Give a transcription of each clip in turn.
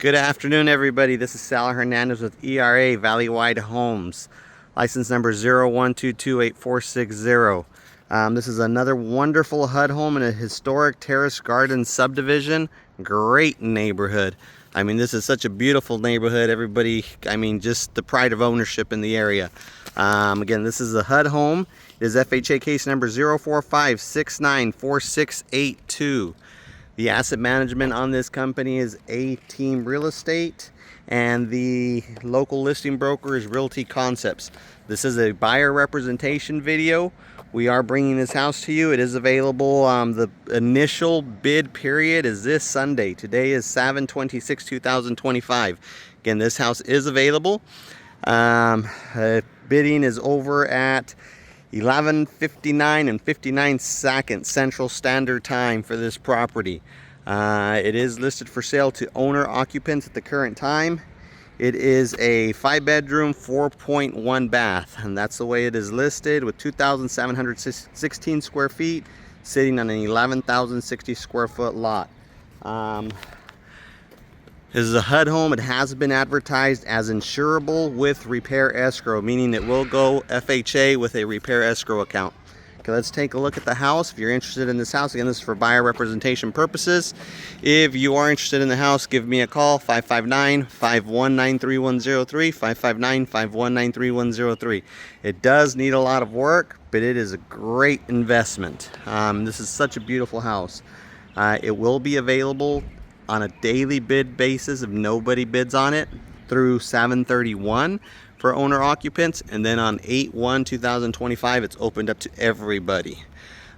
Good afternoon, everybody. This is Saul Hernandez with ERA Valleywide Homes, license number 01228460. This is another wonderful HUD home in a historic terrace garden subdivision. Great neighborhood. I mean, this is such a beautiful neighborhood. Everybody, I mean, just the pride of ownership in the area. Again, this is a HUD home. It is FHA case number 045694682. The asset management on this company is A Team Real Estate, and the local listing broker is Realty Concepts. This is a buyer representation video. We are bringing this house to you. It is available. The initial bid period is this Sunday. Today is 7/26/2025. Again, this house is available. Bidding is over at 11:59 and 59 seconds Central Standard Time for this property. It is listed for sale to owner occupants at the current time. It is a 5-bedroom, 4.1 bath, and that's the way it is listed, with 2,716 square feet, sitting on an 11,060 square foot lot. This is a HUD home. It has been advertised as insurable with repair escrow, meaning it will go FHA with a repair escrow account. Okay, let's take a look at the house. If you're interested in this house, again, this is for buyer representation purposes. If you are interested in the house, give me a call, 559-519-3103, 559-519-3103. It does need a lot of work, but it is a great investment. This is such a beautiful house. It will be available on a daily bid basis if nobody bids on it through 7/31 for owner occupants, and then on 8/1/2025 it's opened up to everybody.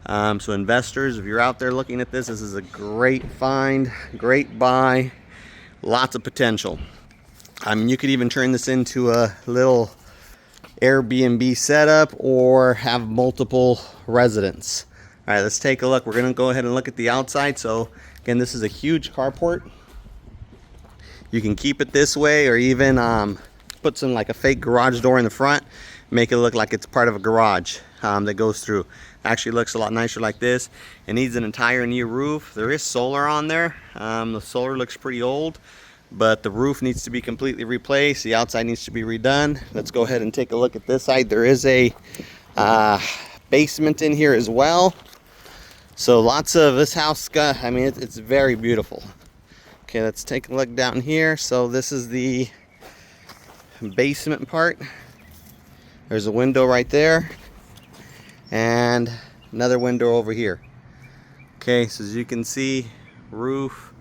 So investors, if you're out there looking at this is a great find, great buy, lots of potential. I mean, you could even turn this into a little Airbnb setup or have multiple residents. All right, let's take a look. We're gonna go ahead and look at the outside. So again, this is a huge carport. You can keep it this way, or even put some like a fake garage door in the front, make it look like it's part of a garage that goes through. Actually looks a lot nicer like this. It needs an entire new roof. There is solar on there. The solar looks pretty old, but the roof needs to be completely replaced. The outside needs to be redone. Let's go ahead and take a look at this side. There is a basement in here as well. So lots of this house, I mean, it's very beautiful. Okay, let's take a look down here. So this is the basement part. There's a window right there, and another window over here. Okay, so as you can see, roof,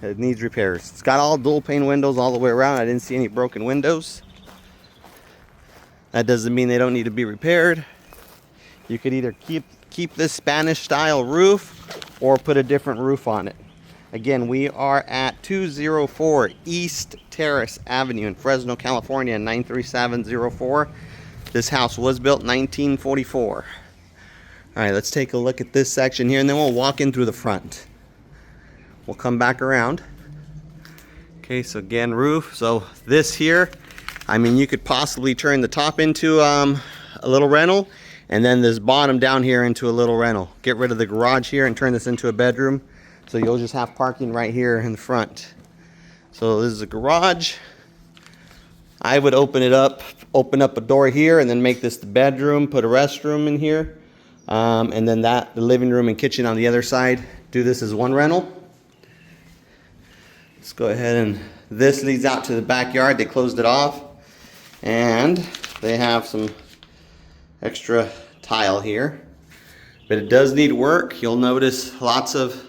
it needs repairs. It's got all dual pane windows all the way around. I didn't see any broken windows. That doesn't mean they don't need to be repaired. You could either keep this Spanish style roof or put a different roof on it. Again, we are at 204 East Terrace Avenue in Fresno, California, 93704. This house was built 1944. All right, let's take a look at this section here, and then we'll walk in through the front. We'll come back around. Okay, so again, roof. So this here, I mean, you could possibly turn the top into a little rental, and then this bottom down here into a little rental. Get rid of the garage here and turn this into a bedroom. So you'll just have parking right here in the front. So this is a garage. I would open up a door here and then make this the bedroom, put a restroom in here. And then the living room and kitchen on the other side. Do this as one rental. Let's go ahead, and this leads out to the backyard. They closed it off, and they have some extra tile here, but it does need work. You'll notice lots of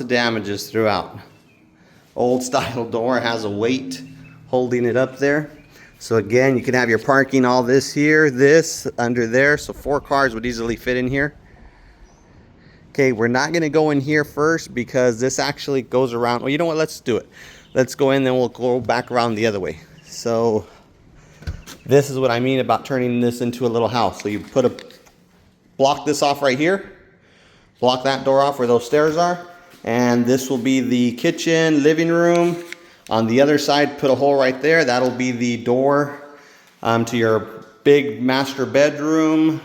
damages throughout. Old style door has a weight holding it up there. So again, you can have your parking all this here, this under there, so 4 cars would easily fit in here. Okay, we're not going to go in here first because this actually goes around. Well, you know what, let's do it. Let's go in, then we'll go back around the other way. So this is what I mean about turning this into a little house. So you block this off right here, block that door off where those stairs are, and this will be the kitchen, living room. On the other side, put a hole right there. That'll be the door to your big master bedroom,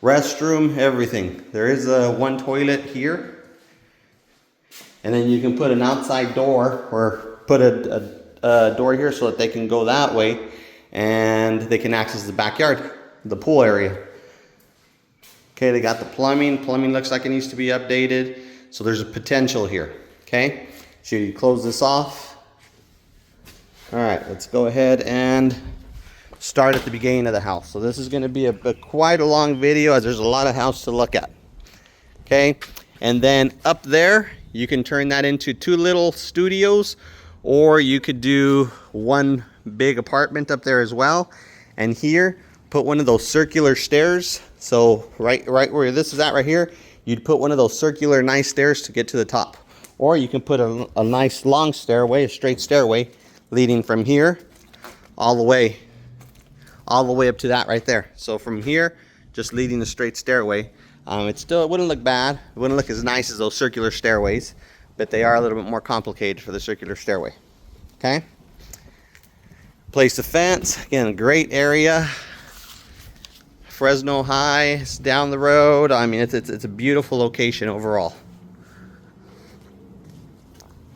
restroom, everything. There is one toilet here. And then you can put an outside door or put a door here so that they can go that way and they can access the backyard, the pool area. Okay, they got the plumbing. Plumbing looks like it needs to be updated. So there's a potential here, okay? So you close this off. All right, let's go ahead and start at the beginning of the house. So this is gonna be quite a long video as there's a lot of house to look at, okay? And then up there, you can turn that into 2 little studios, or you could do 1 big apartment up there as well. And here, put one of those circular stairs. So right where this is at right here, you'd put one of those circular nice stairs to get to the top. Or you can put a nice long stairway, a straight stairway, leading from here all the way up to that right there. So from here, just leading the straight stairway. It wouldn't look bad. It wouldn't look as nice as those circular stairways, but they are a little bit more complicated for the circular stairway. Okay? Place a fence. Again, a great area. Fresno High is down the road. I mean, it's a beautiful location overall.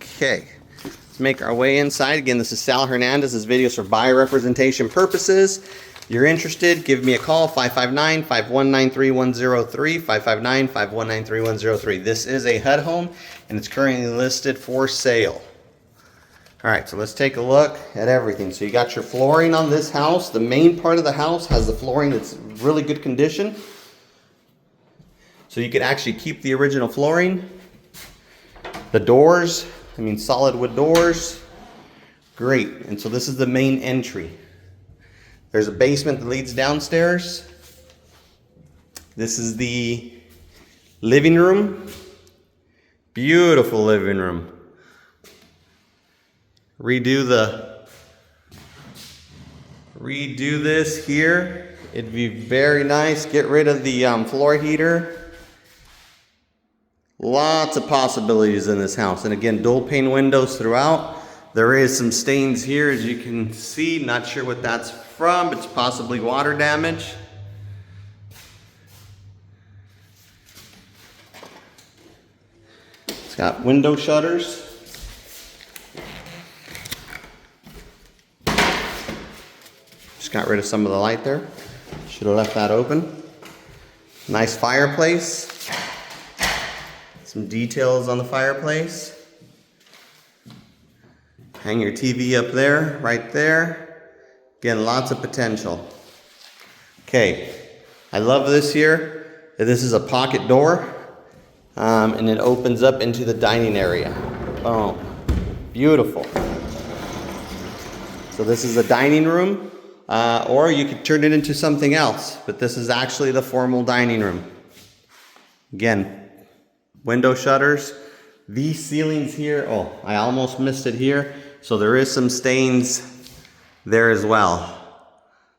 Okay, let's make our way inside. Again, this is Saul Hernandez. This video is for buyer representation purposes. If you're interested, give me a call, 559-519-3103, 559-519-3103. This is a HUD home, and it's currently listed for sale. All right, so let's take a look at everything. So you got your flooring on this house. The main part of the house has the flooring that's really good condition. So you could actually keep the original flooring. The doors, I mean solid wood doors, great. And so this is the main entry. There's a basement that leads downstairs. This is the living room. Beautiful living room. Redo this here. It'd be very nice. Get rid of the floor heater. Lots of possibilities in this house. And again, dual pane windows throughout. There is some stains here, as you can see. Not sure what that's from, but it's possibly water damage. It's got window shutters. Just got rid of some of the light there. Should have left that open. Nice fireplace. Some details on the fireplace. Hang your TV up there, right there. Again, lots of potential. Okay, I love this here. This is a pocket door, and it opens up into the dining area. Boom, beautiful. So this is a dining room, or you could turn it into something else, but this is actually the formal dining room. Again, window shutters. These ceilings here, oh, I almost missed it here. So there is some stains there as well.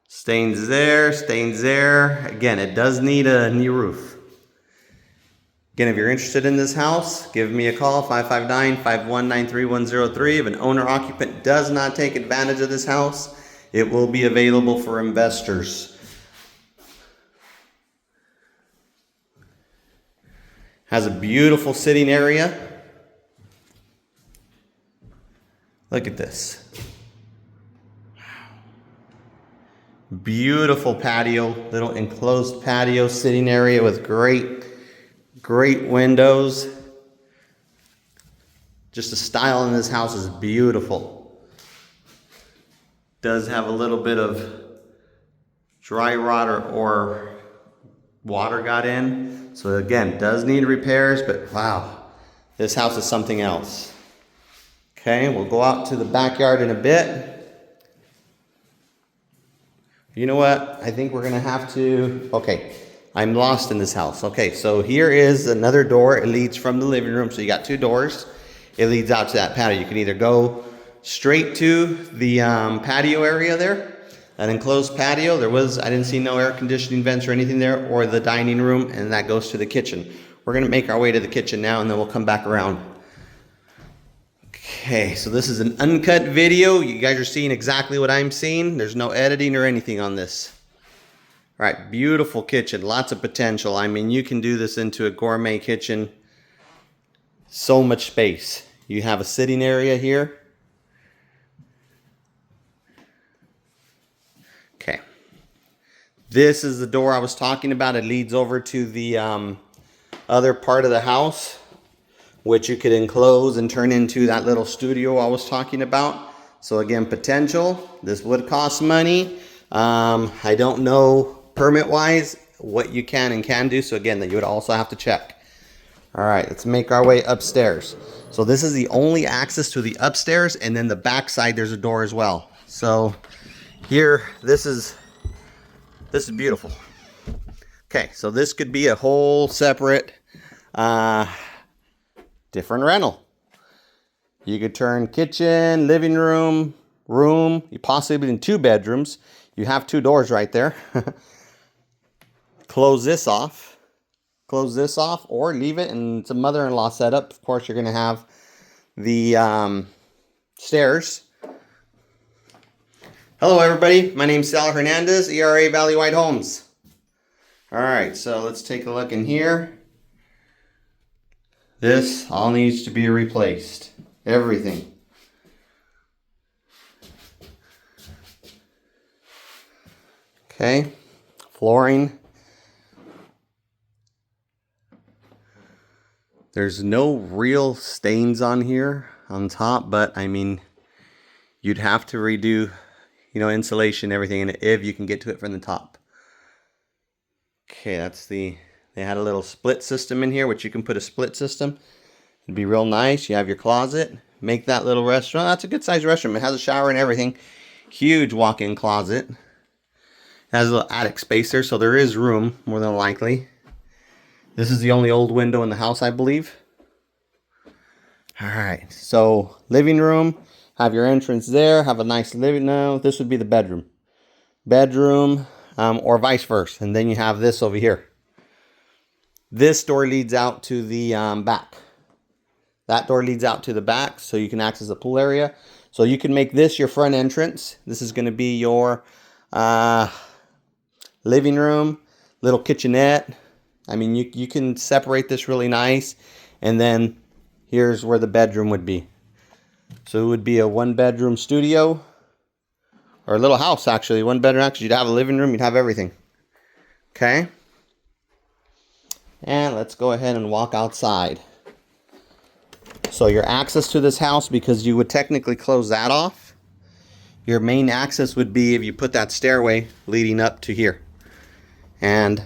Stains there, stains there. Again, it does need a new roof. Again, if you're interested in this house, give me a call, 559-519-3103. If an owner-occupant does not take advantage of this house, it will be available for investors. Has a beautiful sitting area. Look at this. Beautiful patio, little enclosed patio sitting area with great windows. Just the style in this house is beautiful. Does have a little bit of dry rot or water got in. So again, does need repairs, but wow, this house is something else. Okay, we'll go out to the backyard in a bit. You know what? I think we're gonna have to, okay, I'm lost in this house. Okay, so here is another door. It leads from the living room. So you got 2 doors. It leads out to that patio. You can either go straight to the patio area there, an enclosed patio. I didn't see no air conditioning vents or anything there, or the dining room, and that goes to the kitchen. We're gonna make our way to the kitchen now, and then we'll come back around. Okay, so this is an uncut video. You guys are seeing exactly what I'm seeing. There's no editing or anything on this. All right, beautiful kitchen, lots of potential. I mean, you can do this into a gourmet kitchen. So much space. You have a sitting area here. Okay. This is the door I was talking about. It leads over to the other part of the house, which you could enclose and turn into that little studio I was talking about. So again, potential. This would cost money. I don't know permit-wise what you can and can do. So again, that you would also have to check. All right, let's make our way upstairs. So this is the only access to the upstairs, and then the back side there's a door as well. So here, this is beautiful. Okay, so this could be a whole separate different rental. You could turn kitchen, living room, you possibly in 2 bedrooms. You have 2 doors right there. Close this off, or leave it and it's a mother-in-law setup. Of course, you're going to have the stairs. Hello, everybody. My name's Saul Hernandez, ERA Valley White Homes. All right, so let's take a look in here. This all needs to be replaced. Everything. Okay, flooring. There's no real stains on here on top, but I mean, you'd have to redo, you know, insulation, everything in it if you can get to it from the top. Okay, that's they had a little split system in here, which you can put a split system. It'd be real nice. You have your closet. Make that little restaurant. That's a good sized restroom. It has a shower and everything. Huge walk-in closet. It has a little attic space there, so there is room, more than likely. This is the only old window in the house, I believe. All right, so living room. Have your entrance there. Have a nice living. No, this would be the bedroom. Bedroom, or vice versa. And then you have this over here. This door leads out to the back. That door leads out to the back, so you can access the pool area. So you can make this your front entrance. This is going to be your living room, little kitchenette. I mean, you can separate this really nice. And then here's where the bedroom would be. So it would be a 1-bedroom studio. Or a little house, actually. 1-bedroom house. You'd have a living room. You'd have everything. Okay. And let's go ahead and walk outside. So your access to this house, because you would technically close that off, your main access would be if you put that stairway leading up to here. And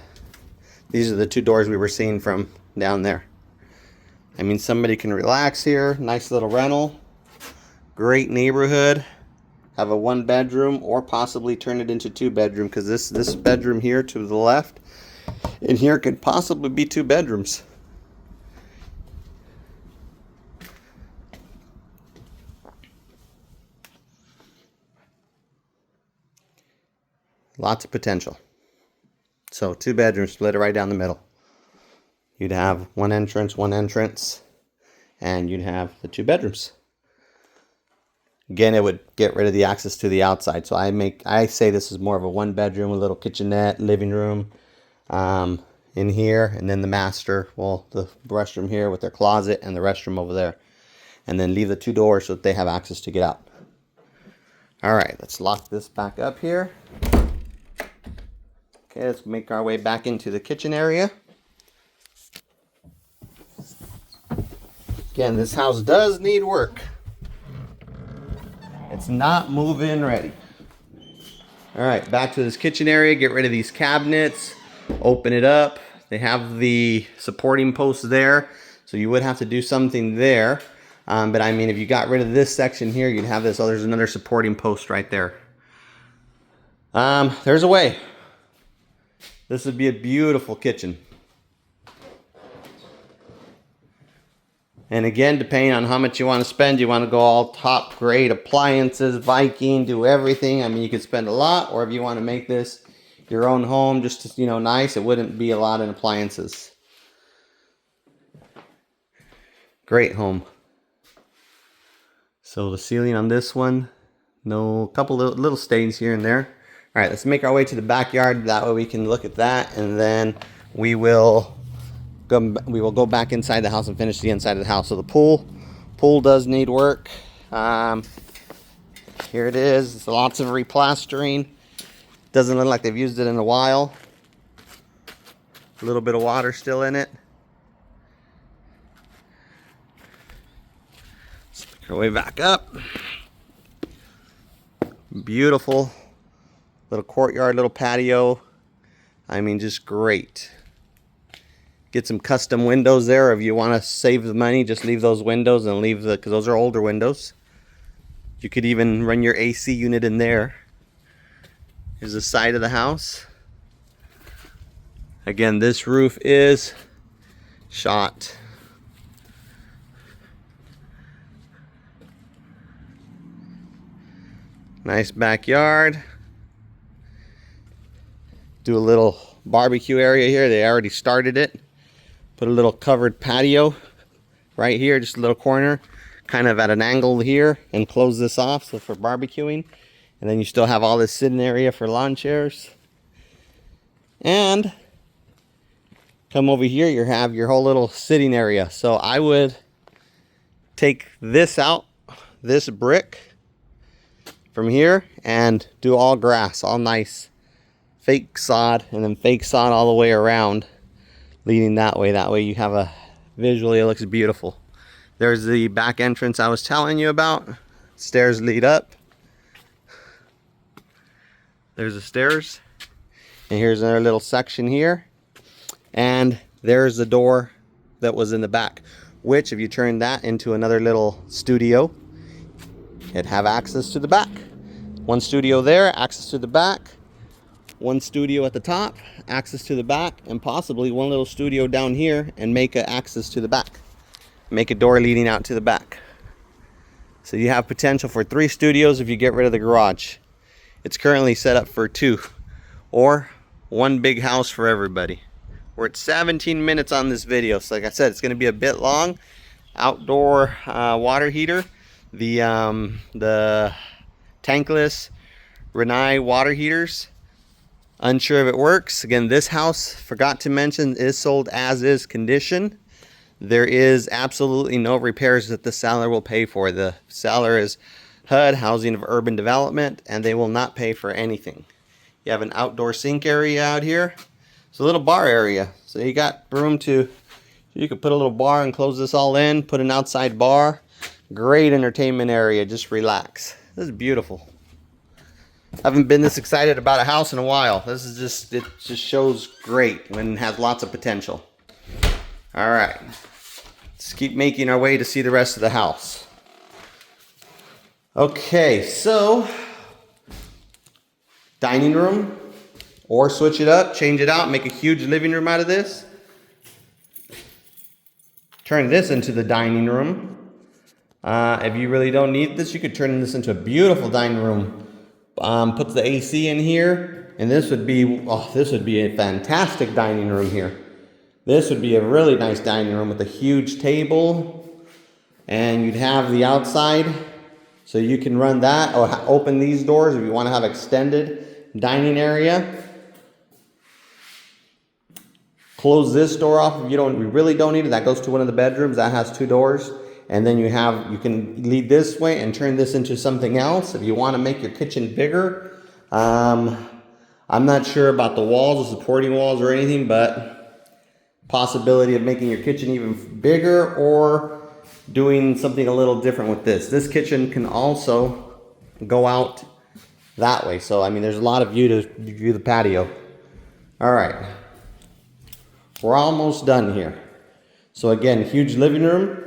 these are the 2 doors we were seeing from down there. I mean, somebody can relax here. Nice little rental. Great neighborhood. Have a 1-bedroom or possibly turn it into 2-bedroom, because this bedroom here to the left in here could possibly be 2 bedrooms. Lots of potential. So 2 bedrooms, split it right down the middle. You'd have 1 entrance, and you'd have the 2 bedrooms. Again, it would get rid of the access to the outside. So I say this is more of a 1-bedroom, a little kitchenette, living room in here, and then the master, well, the restroom here with their closet and the restroom over there. And then leave the 2 doors so that they have access to get out. All right, let's lock this back up here. Okay, let's make our way back into the kitchen area. Again, this house does need work. It's not move-in ready. All right, back to this kitchen area. Get rid of these cabinets. Open it up. They have the supporting posts there, so you would have to do something there. But I mean, if you got rid of this section here, you'd have this. Oh, there's another supporting post right there. There's a way. This would be a beautiful kitchen. And again, depending on how much you want to spend, you want to go all top grade appliances, Viking, do everything. I mean, you could spend a lot, or if you want to make this your own home, just to, you know, nice, it wouldn't be a lot in appliances. Great home. So the ceiling on this one, no, couple little stains here and there. All right, let's make our way to the backyard. That way we can look at that, and then we will We will go back inside the house and finish the inside of the house. So the pool does need work. Here it is. It's lots of replastering. Doesn't look like they've used it in a while. A little bit of water still in it. Let's pick our way back up. Beautiful little courtyard, little patio. I mean, just great. Get some custom windows there. If you want to save the money, just leave those windows and leave because those are older windows. You could even run your AC unit in there. Here's the side of the house. Again, this roof is shot. Nice backyard. Do a little barbecue area here. They already started it. Put a little covered patio right here, just a little corner, kind of at an angle here, and close this off so for barbecuing. And then you still have all this sitting area for lawn chairs. And come over here, you have your whole little sitting area. So I would take this out, this brick from here, and do all grass, all nice fake sod, and then fake sod all the way around, leading that way. That way you have a, visually it looks beautiful. There's the back entrance I was telling you about. Stairs lead up. There's the stairs. And here's another little section here. And there's the door that was in the back, which if you turn that into another little studio, it'd have access to the back. One studio there, access to the back. One studio at the top, access to the back, and possibly one little studio down here and make an access to the back. Make a door leading out to the back. So you have potential for 3 studios if you get rid of the garage. It's currently set up for 2, or one big house for everybody. We're at 17 minutes on this video. So like I said, it's going to be a bit long. Outdoor water heater. The tankless Rinnai water heaters. Unsure if it works. Again, this house, forgot to mention, is sold as is condition. There is absolutely no repairs that the seller will pay for. The seller is HUD, Housing of Urban Development, and they will not pay for anything. You have an outdoor sink area out here. It's a little bar area. So you got room to, you could put a little bar and close this all in, put an outside bar. Great entertainment area, just relax. This is beautiful. I haven't been this excited about a house in a while. This is just, it just shows great when it has lots of potential. All right, let's keep making our way to see the rest of the house. Okay, so dining room, or switch it up, change it out, make a huge living room out of this. Turn this into the dining room. If you really don't need this, you could turn this into a beautiful dining room. Put the AC in here, and this would be, oh, this would be a fantastic dining room here. This would be a really nice dining room with a huge table, and you'd have the outside, so you can run that, or open these doors if you want to have extended dining area. Close this door off if you really don't need it. That goes to one of the bedrooms. That has 2 doors. And then you can lead this way and turn this into something else if you want to make your kitchen bigger. I'm not sure about the walls, the supporting walls or anything, but possibility of making your kitchen even bigger or doing something a little different with this. This kitchen can also go out that way. So, I mean, there's a lot of view to view the patio. All right. We're almost done here. So again, huge living room.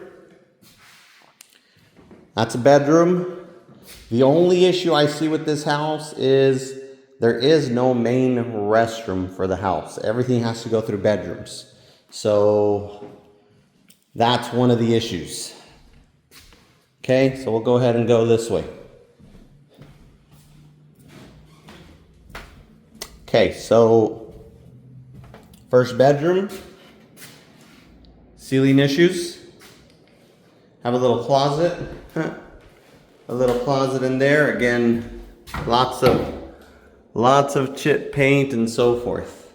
That's a bedroom. The only issue I see with this house is there is no main restroom for the house. Everything has to go through bedrooms. So that's one of the issues. Okay, so we'll go ahead and go this way. Okay, so first bedroom, ceiling issues. Have a little closet. A little closet in there. Again, lots of chip paint and so forth.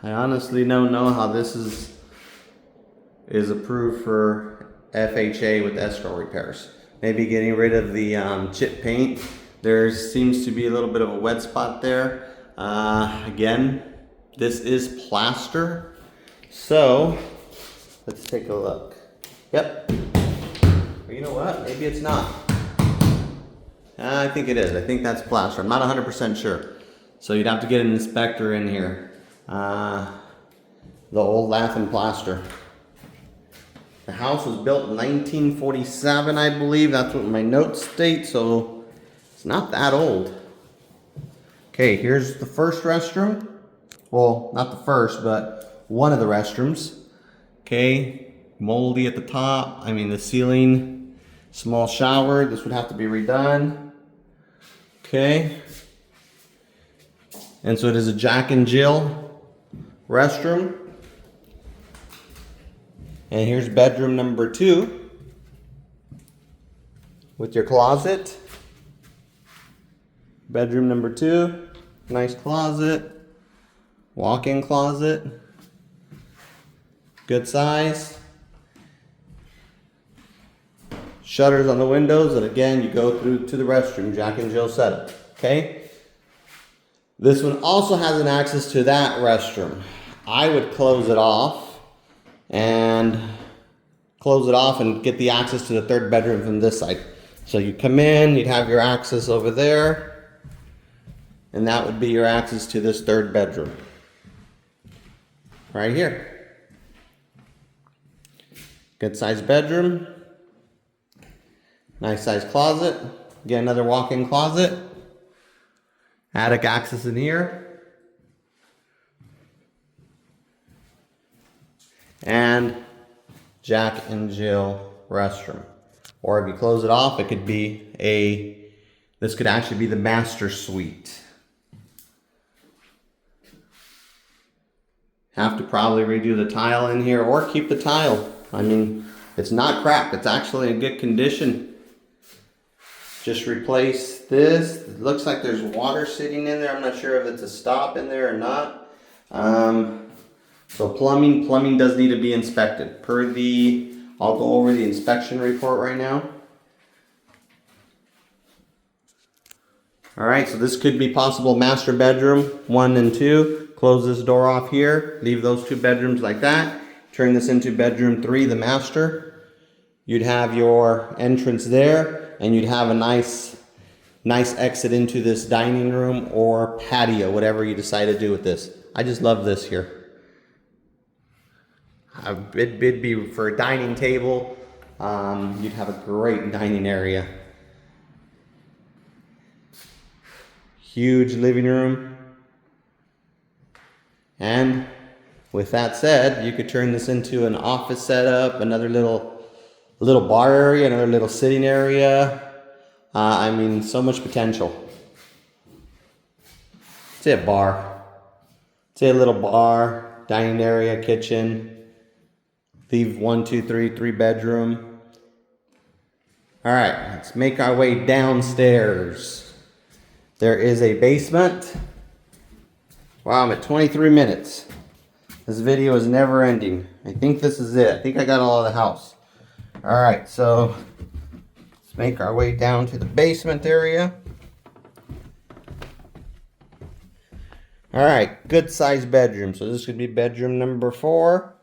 I honestly don't know how this is approved for FHA with escrow repairs. Maybe getting rid of the chip paint. There seems to be a little bit of a wet spot there. Again, this is plaster. So let's take a look. Yep. Or you know what? Maybe it's not. I think it is. I think that's plaster. I'm not 100% sure. So you'd have to get an inspector in here. The old lath and plaster. The house was built in 1947, I believe. That's what my notes state, so it's not that old. Okay, here's the first restroom. Well, not the first, but one of the restrooms. Okay, moldy at the top. I mean, the ceiling, small shower. This would have to be redone. Okay. And so it is a Jack and Jill restroom. And here's bedroom number 2 with your closet. Bedroom number 2, nice closet, walk-in closet, good size. Shutters on the windows, and again, you go through to the restroom, Jack and Jill setup, okay? This one also has an access to that restroom. I would close it off and get the access to the third bedroom from this side. So you come in, you'd have your access over there, and that would be your access to this third bedroom. Right here. Good sized bedroom. Nice sized closet. Again, another walk-in closet. Attic access in here. And Jack and Jill restroom. Or if you close it off, it could be this could actually be the master suite. Have to probably redo the tile in here or keep the tile. I mean, it's not cracked. It's actually in good condition. Just replace this. It looks like there's water sitting in there. I'm not sure if it's a stop in there or not. So plumbing does need to be inspected. I'll go over the inspection report right now. All right, so this could be possible master bedroom 1 and 2. Close this door off here. Leave those 2 bedrooms like that. Turn this into bedroom 3, the master. You'd have your entrance there, and you'd have a nice exit into this dining room or patio, whatever you decide to do with this. I just love this here. It'd be for a dining table. You'd have a great dining area. Huge living room. And with that said, you could turn this into an office setup, another little bar area, another little sitting area. I mean, so much potential. Say a bar. Say a little bar, dining area, kitchen. Leave 1, 2, 3 bedroom. All right, let's make our way downstairs. There is a basement. Wow, I'm at 23 minutes. This video is never ending. I think this is it. I think I got all of the house. All right, so let's make our way down to the basement area. All right, good sized bedroom. So this could be bedroom number 4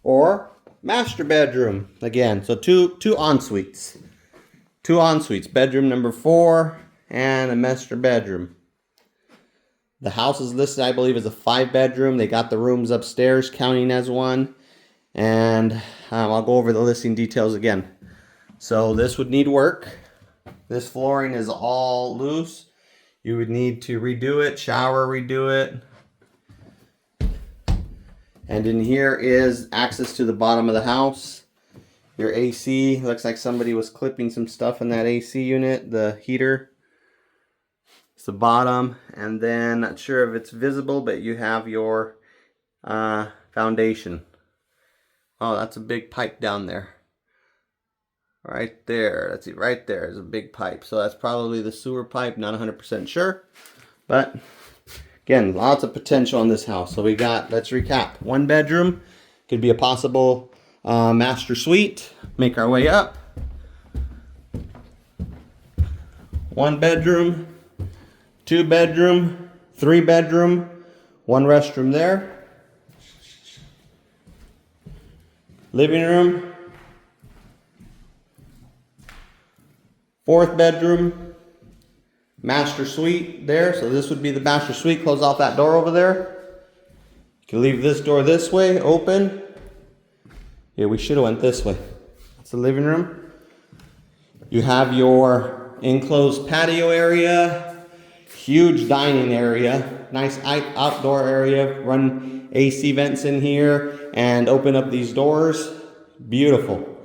or master bedroom again. So two en-suites. 2 en-suites, bedroom number 4 and a master bedroom. The house is listed, I believe, as a 5-bedroom. They got the rooms upstairs counting as one. And I'll go over the listing details again. So this would need work. This flooring is all loose. You would need to redo it, redo it. And in here is access to the bottom of the house. Your AC, looks like somebody was clipping some stuff in that AC unit, the heater. It's the bottom, and then not sure if it's visible, but you have your foundation. Oh, that's a big pipe down there. Right there, that's it, right there is a big pipe. So that's probably the sewer pipe, not 100% sure, but Again, lots of potential in this house. So we got, let's recap. 1 bedroom, could be a possible master suite. Make our way up. 1 bedroom, 2 bedroom, 3 bedroom, 1 restroom there. Living room. 4th bedroom, master suite there. So this would be the master suite. Close off that door over there. You can leave this door this way, open. Yeah, we should have went this way. That's the living room. You have your enclosed patio area, huge dining area, nice outdoor area. Run AC vents in here and open up these doors. Beautiful.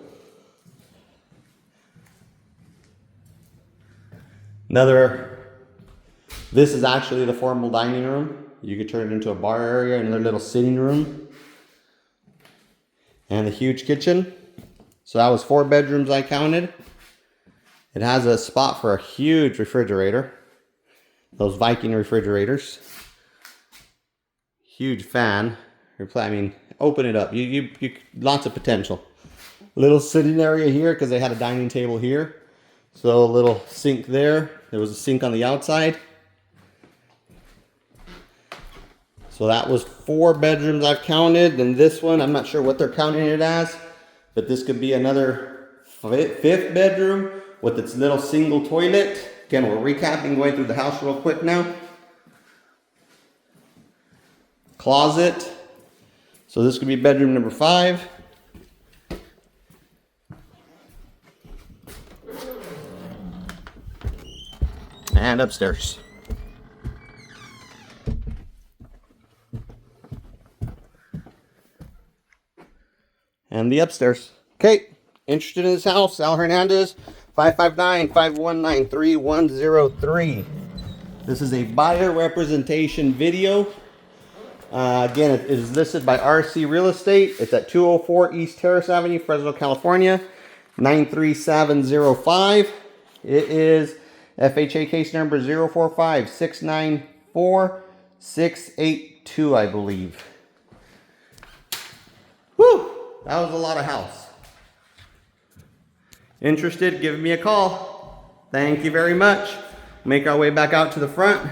This is actually the formal dining room. You could turn it into a bar area, another little sitting room. And the huge kitchen. So that was 4 bedrooms I counted. It has a spot for a huge refrigerator. Those Viking refrigerators. Huge fan. I mean, open it up. You lots of potential. Little sitting area here because they had a dining table here. So a little sink there. There was a sink on the outside. So that was 4 bedrooms I've counted. And this one, I'm not sure what they're counting it as, but this could be another 5th bedroom with its little single toilet. Again, we're recapping, going through the house real quick now. Closet. So this could be bedroom number 5. And upstairs. And the upstairs. Okay, interested in this house? Saul Hernandez, 559-519-3103. This is a buyer representation video. Again, it is listed by RC Real Estate. It's at 204 East Terrace Avenue, Fresno, California, 93705. It is FHA case number 045-694-682, I believe. Whew, that was a lot of house. Interested? Give me a call. Thank you very much. Make our way back out to the front.